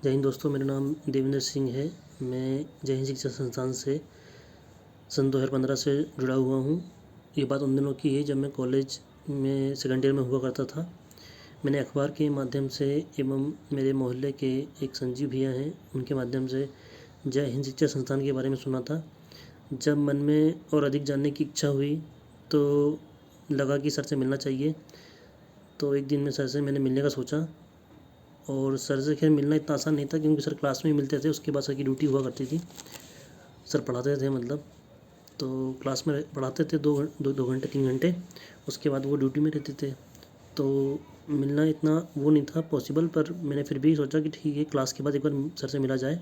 जय हिंद दोस्तों, मेरा नाम देवेंद्र सिंह है। मैं जय हिंद शिक्षा संस्थान से सन 2015 से जुड़ा हुआ हूँ। ये बात उन दिनों की है जब मैं कॉलेज में सेकंड ईयर में हुआ करता था। मैंने अखबार के माध्यम से एवं मेरे मोहल्ले के एक संजीव भैया हैं, उनके माध्यम से जय हिंद शिक्षा संस्थान के बारे में सुना था। जब मन में और अधिक जानने की इच्छा हुई तो लगा कि सर से मिलना चाहिए। तो एक दिन में सर से मैंने मिलने का सोचा, और सर से खैर मिलना इतना आसान नहीं था क्योंकि सर क्लास में ही मिलते थे। उसके बाद सर की ड्यूटी हुआ करती थी, सर पढ़ाते थे मतलब। तो क्लास में पढ़ाते थे दो घंटे 3 घंटे, उसके बाद वो ड्यूटी में रहते थे। तो मिलना इतना वो नहीं था पॉसिबल, पर मैंने फिर भी सोचा कि ठीक है, क्लास के बाद एक बार सर से मिला जाए।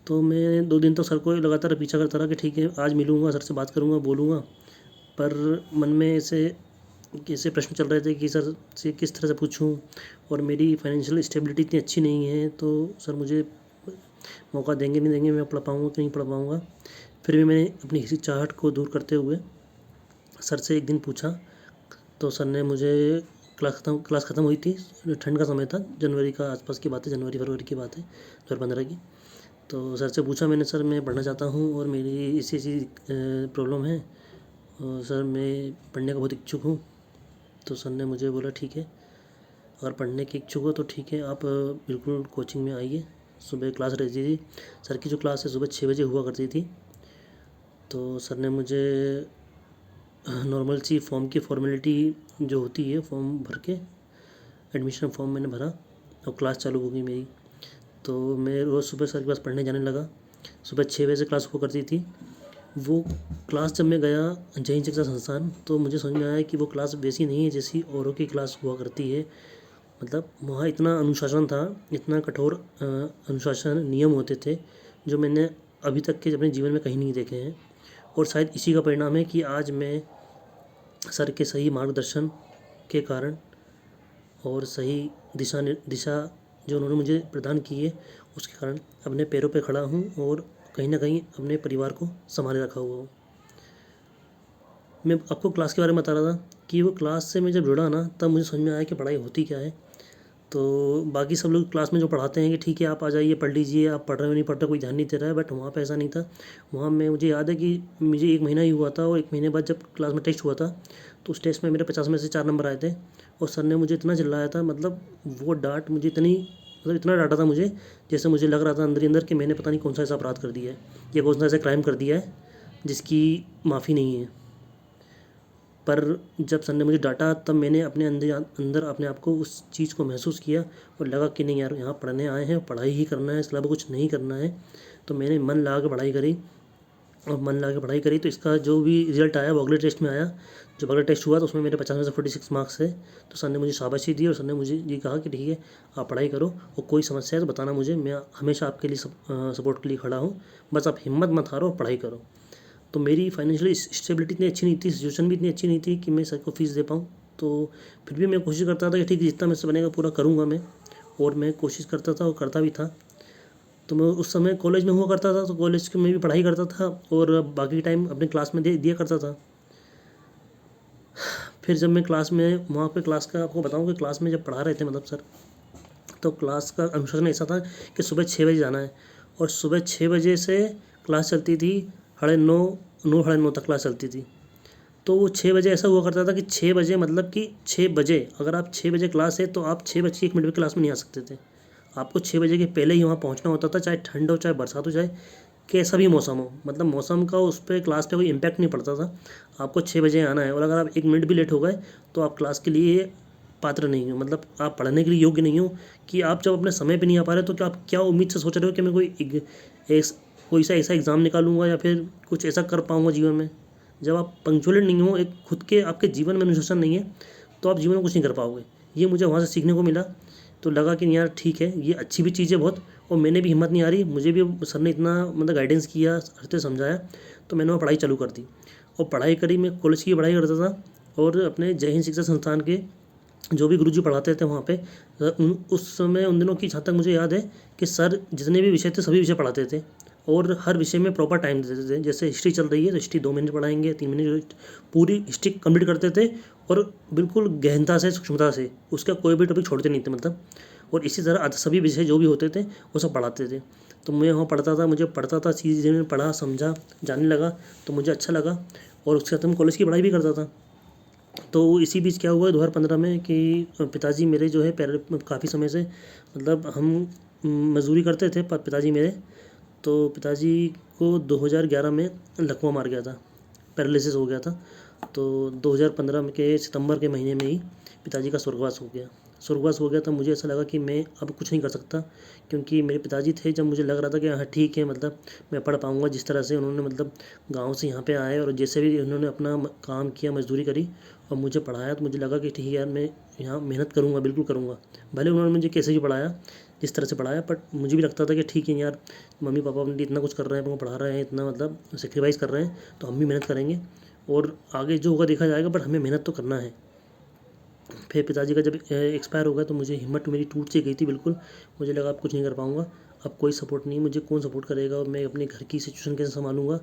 तो मैं 2 दिन तो सर को लगातार पीछा करता रहा कि ठीक है, आज मिलूँगा, सर से बात करूँगा, बोलूँगा। पर मन में ऐसे प्रश्न चल रहे थे कि सर से किस तरह से पूछूं, और मेरी फाइनेंशियल स्टेबिलिटी इतनी अच्छी नहीं है, तो सर मुझे मौका देंगे नहीं देंगे, मैं पढ़ पाऊँगा कि नहीं पढ़ पाऊँगा। फिर भी मैंने अपनी हिचकिचाहट को दूर करते हुए सर से एक दिन पूछा। तो सर ने मुझे क्लास ख़त्म हुई थी, ठंड का समय था, जनवरी का आसपास की बात है, जनवरी फरवरी की बात है 2015 की। तो सर से पूछा मैंने, सर मैं पढ़ना चाहता हूँ और मेरी ऐसी ऐसी प्रॉब्लम है, और सर मैं पढ़ने का बहुत इच्छुक हूँ। तो सर ने मुझे बोला, ठीक है, अगर पढ़ने की इच्छुक हो तो ठीक है, आप बिल्कुल कोचिंग में आइए। सुबह क्लास रहती थी, सर की जो क्लास है सुबह 6 बजे हुआ करती थी। तो सर ने मुझे नॉर्मल सी फॉर्म की फॉर्मेलिटी जो होती है, फॉर्म भर के एडमिशन फॉर्म मैंने भरा और क्लास चालू हो गई मेरी। तो मैं रोज़ सुबह सर के पास पढ़ने जाने लगा। सुबह 6 बजे से क्लास हुआ करती थी। वो क्लास जब मैं गया जय हिंद शिक्षा संस्थान, तो मुझे समझ में आया कि वो क्लास वैसी नहीं है जैसी औरों की क्लास हुआ करती है। मतलब वहाँ इतना अनुशासन था, इतना कठोर अनुशासन नियम होते थे जो मैंने अभी तक के अपने जीवन में कहीं नहीं देखे हैं। और शायद इसी का परिणाम है कि आज मैं सर के सही मार्गदर्शन के कारण और सही दिशा जो उन्होंने मुझे प्रदान की है, उसके कारण अपने पैरों पे खड़ा हूँ और कहीं ना कहीं अपने परिवार को संभाले रखा हुआ हूँ। मैं आपको क्लास के बारे में बता रहा था कि वो क्लास से मैं जब जुड़ा ना, तब मुझे समझ में आया कि पढ़ाई होती क्या है। तो बाकी सब लोग क्लास में जो पढ़ाते हैं कि ठीक है, आप आ जाइए, पढ़ लीजिए, आप पढ़ रहे हो नहीं पढ़ रहे, कोई ध्यान नहीं दे रहा है, बट वहाँ पे ऐसा नहीं था। वहाँ मैं मुझे याद है कि मुझे 1 महीना ही हुआ था, और 1 महीने बाद जब क्लास में टेस्ट हुआ था, तो उस टेस्ट में मेरे 50 में से 4 नंबर आए थे। और सर ने मुझे इतना चिल्लाया था, मतलब वो डांट मुझे इतना डांटा था मुझे, जैसे मुझे लग रहा था अंदर ही अंदर कि मैंने पता नहीं कौन सा ऐसा अपराध कर दिया है या कौन सा ऐसा क्राइम कर दिया है जिसकी माफ़ी नहीं है। पर जब सर ने मुझे डांटा, तब मैंने अपने अंदर अपने आप को उस चीज़ को महसूस किया और लगा कि नहीं यार, यहाँ पढ़ने आए हैं, पढ़ाई ही करना है, इसके अलावा कुछ नहीं करना है। तो मैंने मन लगा के पढ़ाई करी, और मन लगा के पढ़ाई करी तो इसका जो भी रिजल्ट आया वो अगले टेस्ट में आया। जब अगला टेस्ट हुआ तो उसमें मेरे 50 में से 46 मार्क्स थे। तो सर ने मुझे शाबाशी दी और सर ने मुझे ये कहा कि ठीक है, आप पढ़ाई करो, और कोई समस्या है तो बताना मुझे, मैं हमेशा आपके लिए सपोर्ट के लिए खड़ा हूँ, बस आप हिम्मत मत हारो और पढ़ाई करो। तो मेरी फाइनेंशियली स्टेबिलिटी इतनी अच्छी नहीं थी, सिचुएशन भी इतनी अच्छी नहीं थी कि मैं सर को फीस दे पाऊँ। तो फिर भी मैं कोशिश करता था कि ठीक है, जितना मुझसे बनेगा पूरा करूँगा मैं, और मैं कोशिश करता था और करता भी था। तो मैं उस समय कॉलेज में हुआ करता था, तो कॉलेज में भी पढ़ाई करता था और बाकी टाइम अपने क्लास में दे दिया करता था। फिर जब मैं क्लास में वहाँ पे क्लास का आपको बताऊँ कि क्लास में जब पढ़ा रहे थे मतलब सर, तो क्लास का अनुशासन ऐसा था कि सुबह 6 बजे जाना है, और सुबह 6 बजे से क्लास चलती थी 9:30 9:30 तक क्लास चलती थी। तो वो 6 बजे ऐसा हुआ करता था कि 6 बजे मतलब कि 6 बजे, अगर आप 6 बजे क्लास है तो आप 6:01 में क्लास में नहीं आ सकते थे। आपको 6 बजे के पहले ही वहाँ पहुँचना होता था, चाहे ठंड हो, चाहे बरसात हो, चाहे कैसा भी मौसम हो। मतलब मौसम का उस पर क्लास पे कोई इम्पैक्ट नहीं पड़ता था। आपको 6 बजे आना है, और अगर आप 1 मिनट भी लेट हो गए तो आप क्लास के लिए पात्र नहीं हो, मतलब आप पढ़ने के लिए योग्य नहीं हो। कि आप जब अपने समय पे नहीं आ पा रहे तो क्या आप क्या उम्मीद से सोच रहे हो कि मैं कोई सा ऐसा एग्ज़ाम निकालूंगा या फिर कुछ ऐसा कर पाऊंगा जीवन में। जब आप पंक्चुअल नहीं हो, एक खुद के आपके जीवन में अनुशासन नहीं है, तो आप जीवन में कुछ नहीं कर पाओगे। ये मुझे वहाँ से सीखने को मिला। तो लगा कि यार ठीक है, ये अच्छी भी चीज़ है बहुत, और मैंने भी हिम्मत नहीं आ रही, मुझे भी सर ने इतना मतलब गाइडेंस किया, अच्छे से समझाया, तो मैंने वो पढ़ाई चालू कर दी और पढ़ाई करी। मैं कॉलेज की पढ़ाई करता था, और अपने जय हिंद शिक्षा संस्थान के जो भी गुरुजी पढ़ाते थे वहाँ पे, उस समय उन दिनों की जहाँ तक मुझे याद है कि सर जितने भी विषय थे सभी विषय पढ़ाते थे, और हर विषय में प्रॉपर टाइम देते थे। जैसे हिस्ट्री चल रही है तो हिस्ट्री 2 मिनट पढ़ाएंगे, 3 मिनट, पूरी हिस्ट्री कंप्लीट करते थे, और बिल्कुल गहनता से, सूक्ष्मता से, उसका कोई भी टॉपिक छोड़ते नहीं थे। मतलब और इसी तरह सभी विषय जो भी होते थे वो सब पढ़ाते थे। तो मैं वहाँ पढ़ता था, मुझे पढ़ता था, चीज़ें मैंने पढ़ा, समझा, जानने लगा, तो मुझे अच्छा लगा और उसके साथ मैं कॉलेज की पढ़ाई भी करता था। तो इसी बीच क्या हुआ 2015 में कि पिताजी मेरे जो है काफ़ी समय से मतलब हम मज़दूरी करते थे पिताजी मेरे। तो पिताजी को 2011 में लकवा मार गया था, पैरालिसिस हो गया था। तो 2015 के सितंबर के महीने में ही पिताजी का स्वर्गवास हो गया। स्वर्गवास हो गया तो मुझे ऐसा लगा कि मैं अब कुछ नहीं कर सकता, क्योंकि मेरे पिताजी थे जब मुझे लग रहा था कि हाँ ठीक है, मतलब मैं पढ़ पाऊँगा। जिस तरह से उन्होंने मतलब गाँव से यहाँ पे आए और जैसे भी उन्होंने अपना काम किया, मजदूरी करी और मुझे पढ़ाया, तो मुझे लगा कि ठीक है यार, मैं यहाँ मेहनत करूँगा, बिल्कुल करूँगा। भले उन्होंने मुझे कैसे भी पढ़ाया, जिस तरह से पढ़ाया, बट मुझे भी लगता था कि ठीक है यार, मम्मी पापा अपने लिए इतना कुछ कर रहे हैं, पढ़ा रहे हैं, इतना मतलब सेक्रीफाइस कर रहे हैं, तो हम भी मेहनत करेंगे और आगे जो होगा देखा जाएगा, बट हमें मेहनत तो करना है। फिर पिताजी का जब एक्सपायर हो गया तो मुझे हिम्मत मेरी टूट सी गई थी बिल्कुल। मुझे लगा अब कुछ नहीं कर पाऊँगा, अब कोई सपोर्ट नहीं, मुझे कौन सपोर्ट करेगा और मैं अपने घर की सिचुएशन कैसे संभालूंगा।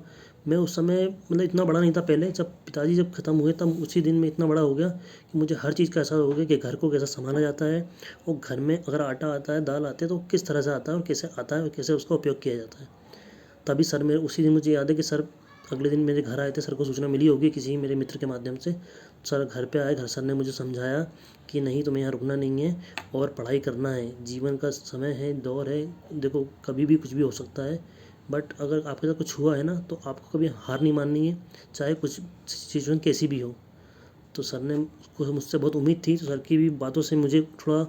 मैं उस समय मतलब इतना बड़ा नहीं था पहले, जब पिताजी जब ख़त्म हुए तब उसी दिन में इतना बड़ा हो गया कि मुझे हर चीज़ का एहसास हो गया कि घर को कैसे संभाला जाता है और घर में अगर आटा आता है, दाल आती है, तो किस तरह से आता है और कैसे आता है और कैसे उसका उपयोग किया जाता है। तभी सर मेरे उसी दिन मुझे याद है कि सर अगले दिन मेरे घर आए थे। सर को सूचना मिली होगी किसी मेरे मित्र के माध्यम से। सर घर पे आए, घर सर ने मुझे समझाया कि नहीं, तुम्हें यहाँ रुकना नहीं है और पढ़ाई करना है, जीवन का समय है, दौर है, देखो कभी भी कुछ भी हो सकता है, बट अगर आपके साथ कुछ हुआ है ना तो आपको कभी हार नहीं माननी है, चाहे कुछ सिचुएशन कैसी भी हो। तो सर ने को मुझसे बहुत उम्मीद थी, तो सर की भी बातों से मुझे थोड़ा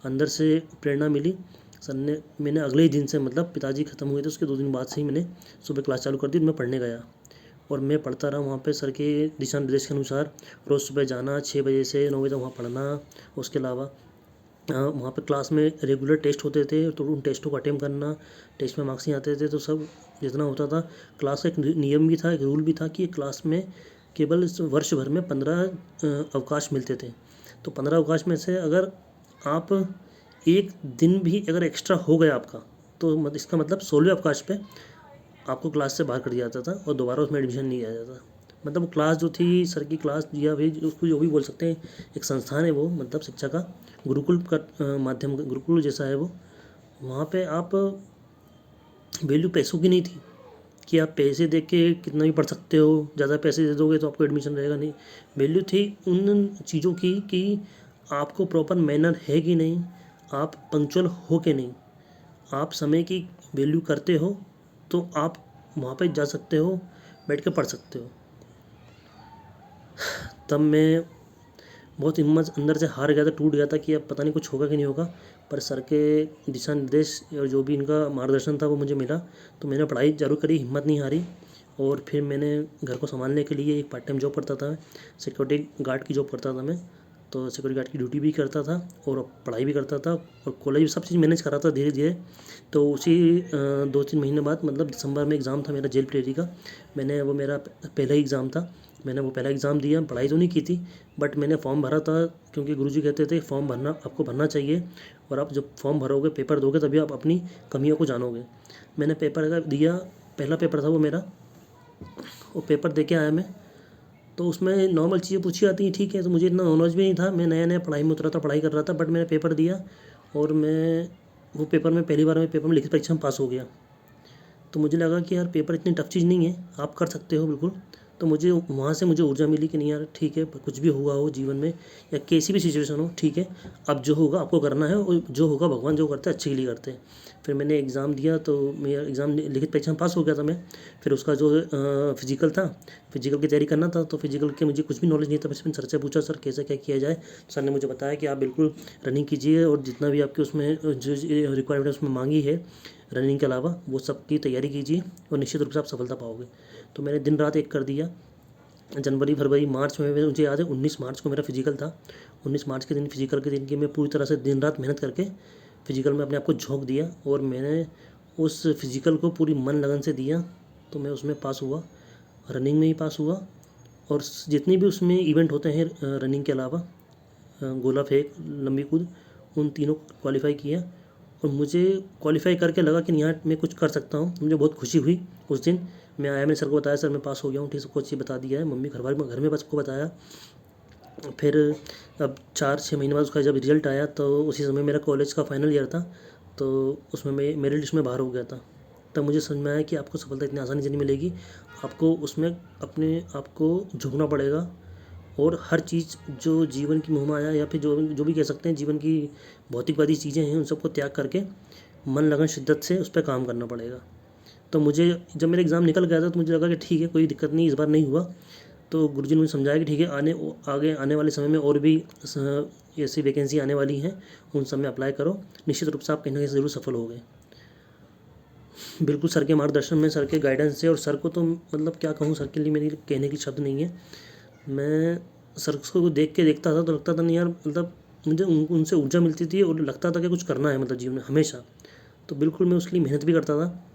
अंदर से प्रेरणा मिली। सर ने मैंने अगले ही दिन से मतलब पिताजी ख़त्म हुए थे उसके 2 दिन बाद से ही मैंने सुबह क्लास चालू कर दी। मैं पढ़ने गया और मैं पढ़ता रहा वहाँ पे सर के दिशा निर्देश के अनुसार। रोज़ सुबह जाना 6 बजे से 9 बजे तक वहाँ पढ़ना। उसके अलावा वहाँ पे क्लास में रेगुलर टेस्ट होते थे, तो उन टेस्टों को अटेम्प्ट करना। टेस्ट में मार्क्स नहीं आते थे तो सब जितना होता था, क्लास का एक नियम भी था, एक रूल भी था कि क्लास में केवल इस वर्ष भर में 15 अवकाश मिलते थे। तो 15 अवकाश में से अगर आप एक दिन भी अगर एक्स्ट्रा हो गया आपका, तो इसका मतलब 16वें अवकाश पे आपको क्लास से बाहर कर दिया जाता था और दोबारा उसमें एडमिशन नहीं लिया जाता। मतलब क्लास जो थी सर की क्लास, या भी उसको जो भी बोल सकते हैं, एक संस्थान है वो, मतलब शिक्षा का गुरुकुल का माध्यम, गुरुकुल जैसा है वो। वहाँ पे आप वैल्यू पैसों की नहीं थी कि आप पैसे दे के कितना भी पढ़ सकते हो, ज़्यादा पैसे दे दोगे तो आपको एडमिशन रहेगा, नहीं। वैल्यू थी उन चीज़ों की कि आपको प्रॉपर मैनर है कि नहीं, आप पंक्चुअल हो कि नहीं, आप समय की वैल्यू करते हो तो आप वहाँ पे जा सकते हो, बैठ के पढ़ सकते हो। तब मैं बहुत हिम्मत अंदर से हार गया था, टूट गया था कि अब पता नहीं कुछ होगा कि नहीं होगा। पर सर के दिशा निर्देश और जो भी इनका मार्गदर्शन था वो मुझे मिला, तो मैंने पढ़ाई चालू करी, हिम्मत नहीं हारी। और फिर मैंने घर को संभालने के लिए एक पार्ट टाइम जॉब करता था, सिक्योरिटी गार्ड की जॉब करता था मैं। तो सिक्योरिटी गार्ड की ड्यूटी भी करता था और पढ़ाई भी करता था और कॉलेज भी, सब चीज़ मैनेज कर रहा था धीरे धीरे। तो उसी 2-3 महीने बाद मतलब दिसंबर में एग्ज़ाम था मेरा जेल प्रेरी का। मैंने वो मेरा पहला ही एग्ज़ाम था, मैंने वो पहला एग्ज़ाम दिया। पढ़ाई तो नहीं की थी, बट मैंने फॉर्म भरा था, क्योंकि गुरुजी कहते थे फॉर्म भरना, आपको भरना चाहिए, और आप जब फॉर्म भरोगे, पेपर दोगे, तभी आप अपनी कमियों को जानोगे। मैंने पेपर का दिया, पहला पेपर था वो मेरा। वो पेपर दे के आया मैं, तो उसमें नॉर्मल चीज़ें पूछी जाती हैं, ठीक है। तो मुझे इतना नॉलेज भी नहीं था, मैं नया नया पढ़ाई में उतरा था, पढ़ाई कर रहा था, बट मैंने पेपर दिया और मैं वो पेपर में पहली बार में पेपर में लिखित परीक्षा में पास हो गया। तो मुझे लगा कि यार पेपर इतनी टफ चीज़ नहीं है, आप कर सकते हो बिल्कुल। तो मुझे वहाँ से मुझे ऊर्जा मिली कि नहीं यार ठीक है, कुछ भी हुआ हो जीवन में या कैसी भी सिचुएशन हो, ठीक है, अब जो होगा आपको करना है, और जो होगा भगवान जो करते हैं अच्छे के लिए करते हैं। फिर मैंने एग्ज़ाम दिया, तो मेरा एग्ज़ाम लिखित परीक्षा में पास हो गया था मैं। फिर उसका जो फिजिकल था, फिजिकल की तैयारी करना था, तो फिजिकल के मुझे कुछ भी नॉलेज नहीं था। बस मैंने सर से पूछा, सर कैसे क्या किया जाए। सर ने मुझे बताया कि आप बिल्कुल रनिंग कीजिए और जितना भी आपके उसमें जो रिक्वायरमेंट उसमें मांगी है रनिंग के अलावा, वो सब की तैयारी कीजिए और निश्चित रूप से आप सफलता पाओगे। तो मैंने दिन रात एक कर दिया। जनवरी, फरवरी, मार्च में मुझे याद है 19 मार्च को मेरा फिजिकल था। 19 मार्च के दिन, फिजिकल के दिन की मैं पूरी तरह से दिन रात मेहनत करके फिजिकल में अपने आप को झोंक दिया और मैंने उस फिजिकल को पूरी मन लगन से दिया। तो मैं उसमें पास हुआ, रनिंग में ही पास हुआ, और जितनी भी उसमें इवेंट होते हैं रनिंग के अलावा, गोला फेंक, लंबी कूद, उन तीनों को क्वालिफाई किया। और मुझे क्वालिफाई करके लगा कि यहाँ मैं कुछ कर सकता हूँ। मुझे बहुत खुशी हुई उस दिन। मैं आया, मैंने सर को बताया, सर मैं पास हो गया हूँ, ठीक, सबको अच्छी बता दिया है, मम्मी घर में सबको बताया। फिर अब 4-6 महीने बाद उसका जब रिज़ल्ट आया तो उसी समय मेरा कॉलेज का फाइनल ईयर था, तो उसमें मैं मेरिट लिस्ट में बाहर हो गया था। तब मुझे समझ में आया कि आपको सफलता इतनी आसानी से नहीं मिलेगी, आपको उसमें अपने आप को झोंकना पड़ेगा और हर चीज़ जो जीवन की मोहमाया या फिर जो भी कह सकते हैं जीवन की भौतिकवादी चीज़ें हैं, उन सबको त्याग करके मन लगन शिद्दत से उस पर काम करना पड़ेगा। तो मुझे जब मेरा एग्ज़ाम निकल गया था तो मुझे लगा कि ठीक है, कोई दिक्कत नहीं, इस बार नहीं हुआ। तो गुरुजी ने मुझे समझाया कि ठीक है, आगे आने वाले समय में और भी ऐसी वैकेंसी आने वाली हैं, उन सब में अप्लाई करो, निश्चित रूप से आप कहीं ना कहीं ज़रूर सफल होगे। बिल्कुल सर के मार्गदर्शन में, सर के गाइडेंस से, और सर को तो मतलब क्या कहूँ, सर के लिए मेरी कहने की शब्द नहीं है। मैं सर को देख के देखता था तो लगता था नहीं यार, मतलब मुझे उनसे ऊर्जा मिलती थी और लगता था कि कुछ करना है मतलब जीवन में हमेशा। तो बिल्कुल मैं उसके लिए मेहनत भी करता था,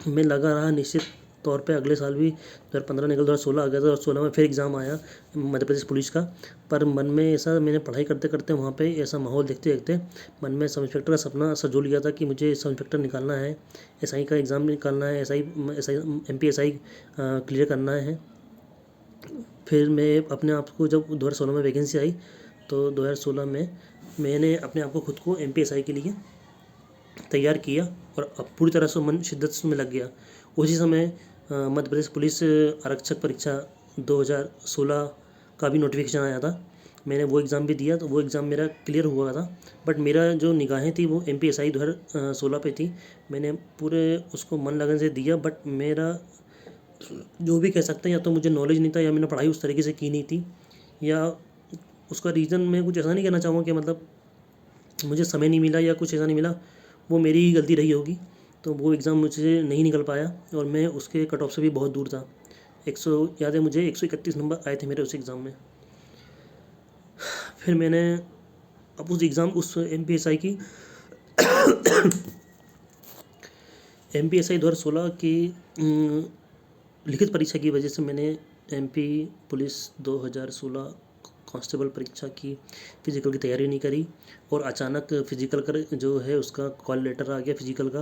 मैं लगा रहा निश्चित तौर पे। अगले साल भी 2015 निकल 2016 आ गया था, और 2016 में फिर एग्ज़ाम आया मध्य प्रदेश पुलिस का। पर मन में ऐसा, मैंने पढ़ाई करते करते वहाँ पे ऐसा माहौल देखते देखते मन में सब इंस्पेक्टर का सपना सजो लिया था कि मुझे सब इंस्पेक्टर निकालना है, एसआई का एग्ज़ाम निकालना है, एसआई MPSI क्लियर करना है। फिर मैं अपने आप को, जब 2016 में वैकेंसी आई तो 2016 में मैंने अपने आप को खुद को MPSI के लिए तैयार किया और अब पूरी तरह से मन शिद्दत में लग गया। उसी समय मध्य प्रदेश पुलिस आरक्षक परीक्षा 2016 का भी नोटिफिकेशन आया था। मैंने वो एग्ज़ाम भी दिया, तो वो एग्ज़ाम मेरा क्लियर हुआ था। बट मेरा जो निगाहें थी वो MPSI 2016 पे थी। मैंने पूरे उसको मन लगन से दिया, बट मेरा जो भी कह सकते हैं, या तो मुझे नॉलेज नहीं था या मैंने पढ़ाई उस तरीके से की नहीं थी, या उसका रीज़न मैं कुछ ऐसा नहीं कहना चाहूँगा कि मतलब मुझे समय नहीं मिला या कुछ ऐसा नहीं मिला, वो मेरी ही गलती रही होगी। तो वो एग्ज़ाम मुझे नहीं निकल पाया और मैं उसके कट ऑफ से भी बहुत दूर था। 100 याद है मुझे, 131 नंबर आए थे मेरे उस एग्ज़ाम में। फिर मैंने अब उस एग्ज़ाम, उस MPSI की MPSI 2016 की लिखित परीक्षा की वजह से मैंने MP पुलिस 2016 कांस्टेबल परीक्षा की फ़िज़िकल की तैयारी नहीं करी, और अचानक फ़िज़िकल कर जो है उसका कॉल लेटर आ गया फ़िज़िकल का।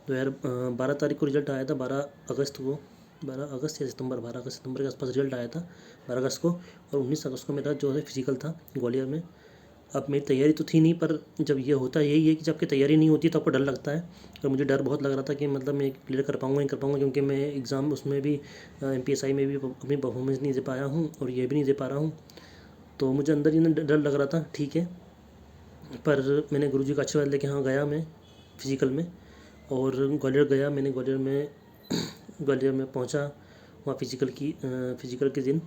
2012 तारीख को रिज़ल्ट आया था, 12 अगस्त को, 12 अगस्त या सितंबर, 12 अगस्त सितंबर के आसपास रिज़ल्ट आया था, 12 अगस्त को। और 19 अगस्त को मेरा जो है फ़िज़िकल था ग्वालियर में। अब मेरी तैयारी तो थी नहीं, पर जब ये होता यही है कि जब आपकी तैयारी नहीं होती तो आपको डर लगता है, और मुझे डर बहुत लग रहा था कि मतलब मैं क्लियर कर पाऊँगा नहीं कर पाऊँगा, क्योंकि मैं एग्ज़ाम उसमें भी MPSI में भी अपनी परफॉर्मेंस नहीं दे पाया हूँ और ये भी नहीं दे पा रहा हूँ। तो मुझे अंदर ही डर लग रहा था। ठीक है, पर मैंने गुरुजी का आशीर्वाद लेके हाँ गया मैं फ़िज़िकल में, और ग्वालियर गया। मैंने ग्वालियर में पहुँचा वहाँ फ़िज़िकल के दिन।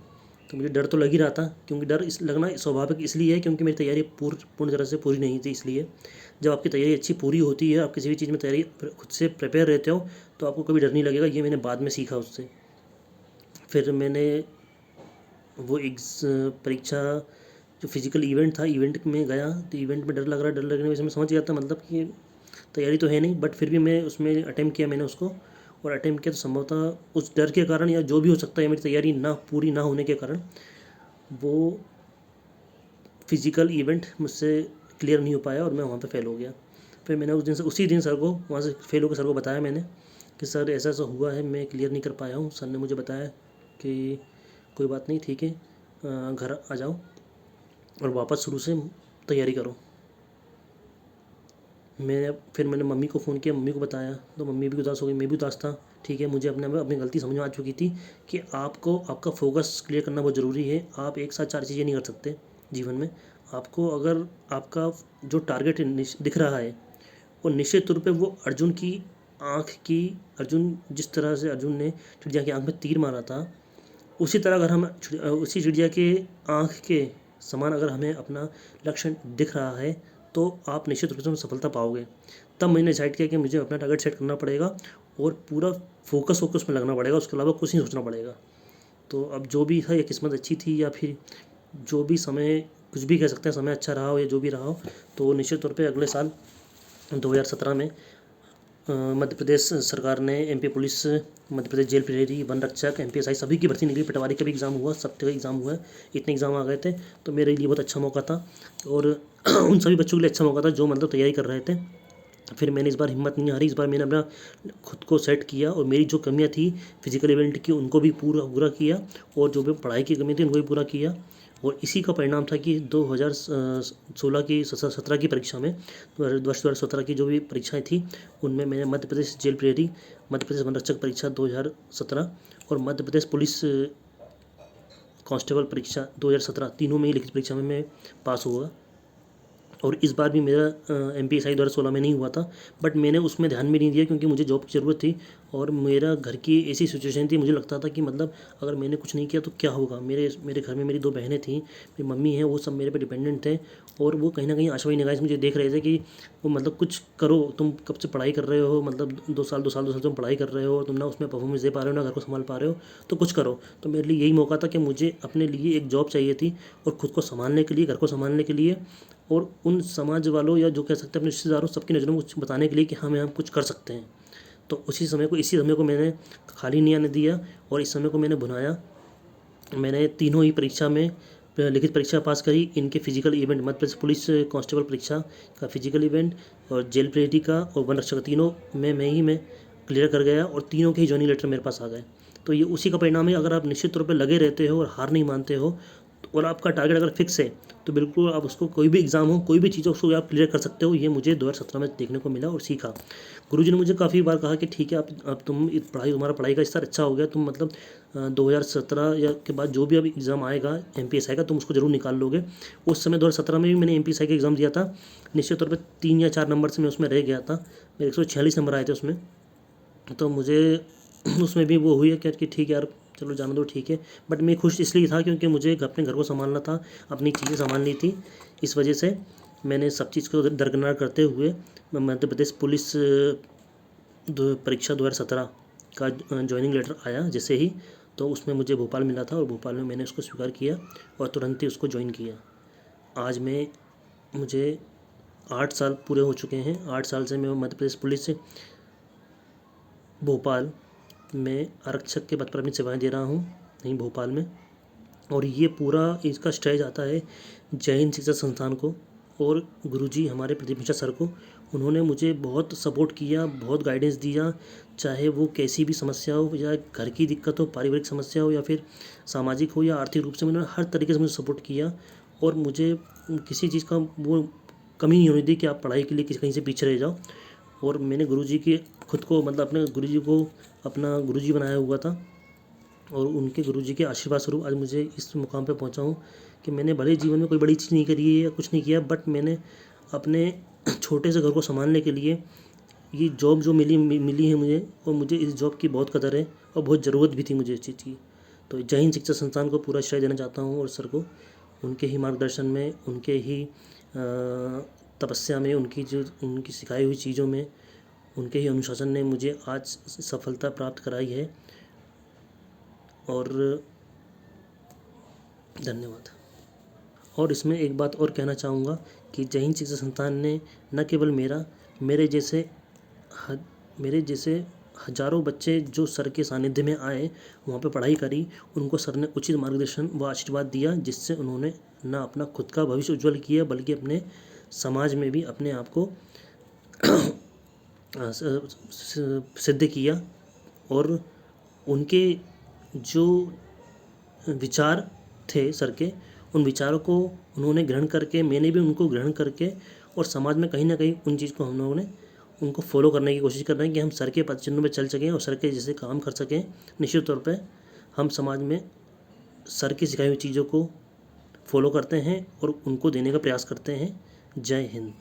तो मुझे डर तो लग ही रहा था, क्योंकि डर इस लगना स्वाभाविक इसलिए है क्योंकि मेरी तैयारी पूर्ण तरह से पूरी नहीं थी। इसलिए जब आपकी तैयारी अच्छी पूरी होती है, आप किसी भी चीज़ में तैयारी खुद से प्रिपेयर रहते हो, तो आपको कभी डर नहीं लगेगा। ये मैंने बाद में सीखा उससे। फिर मैंने वो परीक्षा, जो फिज़िकल इवेंट था, इवेंट में गया तो इवेंट में डर लग रहा, डर लगने की वजह से मैं समझ गया था मतलब कि तैयारी तो है नहीं, बट फिर भी मैं उसमें अटेम्प्ट किया मैंने उसको, और अटेम्प्ट किया तो संभवतः उस डर के कारण या जो भी हो सकता है, मेरी तैयारी ना पूरी ना होने के कारण वो फिज़िकल इवेंट मुझसे क्लियर नहीं हो पाया और मैं वहाँ पे फ़ेल हो गया। फिर मैंने उसी दिन सर को, वहाँ से फ़ेल होकर सर को बताया मैंने कि सर ऐसा ऐसा हुआ है, मैं क्लियर नहीं कर पाया हूँ। सर ने मुझे बताया कि कोई बात नहीं, ठीक है, घर आ जाओ और वापस शुरू से तैयारी करो। मैंने मम्मी को फ़ोन किया, मम्मी को बताया तो मम्मी भी उदास हो गई, मैं भी उदास था। ठीक है, मुझे अपनी गलती समझ में आ चुकी थी कि आपको आपका फ़ोकस क्लियर करना बहुत ज़रूरी है। आप एक साथ 4 चीज़ें नहीं कर सकते जीवन में। आपको अगर आपका जो टारगेट दिख रहा है, और निश्चित रूप पे वो अर्जुन जिस तरह से अर्जुन ने चिड़िया की आँख में तीर मारा था, उसी तरह अगर हम उसी चिड़िया के आँख के समान अगर हमें अपना लक्ष्य दिख रहा है, तो आप निश्चित रूप से सफलता पाओगे। तब मैंने डिसाइड किया कि मुझे अपना टारगेट सेट करना पड़ेगा और पूरा फोकस होकर उसमें लगना पड़ेगा, उसके अलावा कुछ नहीं सोचना पड़ेगा। तो अब जो भी था, या किस्मत अच्छी थी या फिर जो भी समय, कुछ भी कह सकते हैं, समय अच्छा रहा हो या जो भी रहा हो, तो निश्चित तौर पे अगले साल 2017 में मध्य प्रदेश सरकार ने MP police, Madhya Pradesh jail प्रहरी, वन रक्षक, MPSI सभी की भर्ती निकली। पटवारी का भी एग्ज़ाम हुआ, सब का एग्ज़ाम हुआ है। इतने एग्ज़ाम आ गए थे, तो मेरे लिए बहुत अच्छा मौका था, और उन सभी बच्चों के लिए अच्छा मौका था जो मतलब तैयारी कर रहे थे। फिर मैंने इस बार हिम्मत नहीं हारी, इस बार मैंने अपना खुद को सेट किया, और मेरी जो कमियां थी फिजिकल इवेंट की उनको भी पूरा किया, और जो भी पढ़ाई की कमी थी उनको भी पूरा किया, और इसी का परिणाम था कि 2016 की 17 की परीक्षा में, वर्ष 2017 की जो भी परीक्षाएं थी उनमें मैंने मध्य प्रदेश जेल प्रहरी, मध्य प्रदेश वन रक्षक परीक्षा 2017 और मध्य प्रदेश पुलिस कांस्टेबल परीक्षा 2017 तीनों में ही लिखित परीक्षा में मैं पास हुआ। और इस बार भी मेरा MPSI 2016 में नहीं हुआ था, बट मैंने उसमें ध्यान भी नहीं दिया क्योंकि मुझे जॉब की ज़रूरत थी और मेरा घर की ऐसी सिचुएशन थी, मुझे लगता था कि मतलब अगर मैंने कुछ नहीं किया तो क्या होगा। मेरे घर में मेरी 2 बहनें थीं, मेरी मम्मी हैं, वो सब मेरे पे डिपेंडेंट थे और वो कहीं ना कहीं आशावादी निगाह से मुझे देख रहे थे कि वो मतलब कुछ करो, तुम कब से पढ़ाई कर रहे हो, मतलब 2 साल तुम पढ़ाई कर रहे हो, तुम ना उसमें परफॉर्मेंस दे पा रहे हो ना घर को संभाल पा रहे हो, तो कुछ करो। तो मेरे लिए यही मौका था कि मुझे अपने लिए एक जॉब चाहिए थी और ख़ुद को संभालने के लिए, घर को संभालने के लिए और उन समाज वालों या जो कह सकते हैं अपने रिश्तेदारों सबकी नज़रों में कुछ बताने के लिए कि हम कुछ कर सकते हैं। तो इसी समय को मैंने खाली नहीं आने दिया और इस समय को मैंने भुनाया। मैंने तीनों ही परीक्षा में लिखित परीक्षा पास करी। इनके physical event, Madhya Pradesh police constable परीक्षा का फिजिकल इवेंट और जेल प्रेटी का और वन रक्षक, तीनों में मैं क्लियर कर गया और तीनों के ही जॉइनिंग लेटर मेरे पास आ गए। तो ये उसी का परिणाम है। अगर आप निश्चित तौर पर लगे रहते हो और हार नहीं मानते हो और आपका टारगेट अगर फिक्स है तो बिल्कुल आप उसको, कोई भी एग्ज़ाम हो, कोई भी चीज़ हो, उसको आप क्लियर कर सकते हो। ये मुझे 2017 में देखने को मिला और सीखा। गुरुजी ने मुझे काफ़ी बार कहा कि ठीक है, अब तुम्हारा पढ़ाई का स्तर अच्छा हो गया, तुम मतलब 2017 या के बाद जो भी अब एग्ज़ाम आएगा MPSI का, तुम उसको ज़रूर निकाल लोगे। उस समय 2017 में भी मैंने MPSI का एग्ज़ाम दिया था। निश्चित तौर पर 3 या 4 नंबर से मैं उसमें रह गया था। मेरे 146 नंबर आए थे उसमें। तो मुझे उसमें भी वो हुई है कि ठीक है यार, चलो जाने दो, ठीक है। बट मैं खुश इसलिए था क्योंकि मुझे अपने घर को संभालना था, अपनी चीज़ें संभालनी थी। इस वजह से मैंने सब चीज़ को दरकिनार करते हुए मध्य प्रदेश पुलिस परीक्षा 2017 का जॉइनिंग लेटर आया जैसे ही, तो उसमें मुझे भोपाल मिला था और भोपाल में मैंने उसको स्वीकार किया और तुरंत ही उसको ज्वाइन किया। आज मुझे 8 साल पूरे हो चुके हैं। 8 साल से मैं मध्य प्रदेश पुलिस से भोपाल में आरक्षक के पद पर अपनी सेवाएं दे रहा हूं, यहीं भोपाल में। और ये पूरा इसका श्रेय जाता है जय हिंद शिक्षा संस्थान को और गुरुजी हमारे प्रदीप मिश्रा सर को। उन्होंने मुझे बहुत सपोर्ट किया, बहुत गाइडेंस दिया, चाहे वो कैसी भी समस्या हो, या घर की दिक्कत हो, पारिवारिक समस्या हो, या फिर सामाजिक हो या आर्थिक रूप से, उन्होंने हर तरीके से मुझे सपोर्ट किया और मुझे किसी चीज़ का वो कमी नहीं होने दी कि आप पढ़ाई के लिए कहीं से पीछे रह जाओ। और मैंने गुरुजी के खुद को, मतलब अपने गुरुजी को अपना गुरुजी बनाया हुआ था और उनके गुरुजी के आशीर्वाद स्वरूप आज मुझे इस मुकाम पे पहुंचा हूं कि मैंने भले जीवन में कोई बड़ी चीज़ नहीं करी है या कुछ नहीं किया, बट मैंने अपने छोटे से घर को संभालने के लिए ये जॉब जो मिली है मुझे, और मुझे इस जॉब की बहुत कदर है और बहुत ज़रूरत भी थी मुझे इस चीज़ की। तो जय हिंद शिक्षा संस्थान को पूरा श्रेय देना चाहता हूँ और सर को, उनके ही मार्गदर्शन में, उनके ही तपस्या में, उनकी सिखाई हुई चीज़ों में, उनके ही अनुशासन ने मुझे आज सफलता प्राप्त कराई है। और धन्यवाद। और इसमें एक बात और कहना चाहूँगा कि जय हिंद शिक्षा संस्थान ने न केवल मेरे जैसे हजारों बच्चे जो सर के सानिध्य में आए, वहाँ पे पढ़ाई करी, उनको सर ने उचित मार्गदर्शन व आशीर्वाद दिया, जिससे उन्होंने न अपना खुद का भविष्य उज्जवल किया बल्कि अपने समाज में भी अपने आप को सिद्ध किया। और उनके जो विचार थे सर के, उन विचारों को उन्होंने ग्रहण करके, मैंने भी उनको ग्रहण करके, और समाज में कहीं ना कहीं उन चीज़ को हम लोगों ने उनको फॉलो करने की कोशिश कर रहे हैं कि हम सर के पद चिन्हों में चल सकें और सर के जैसे काम कर सकें। निश्चित तौर पे हम समाज में सर की सिखाई हुई चीज़ों को फॉलो करते हैं और उनको देने का प्रयास करते हैं। जय हिंद।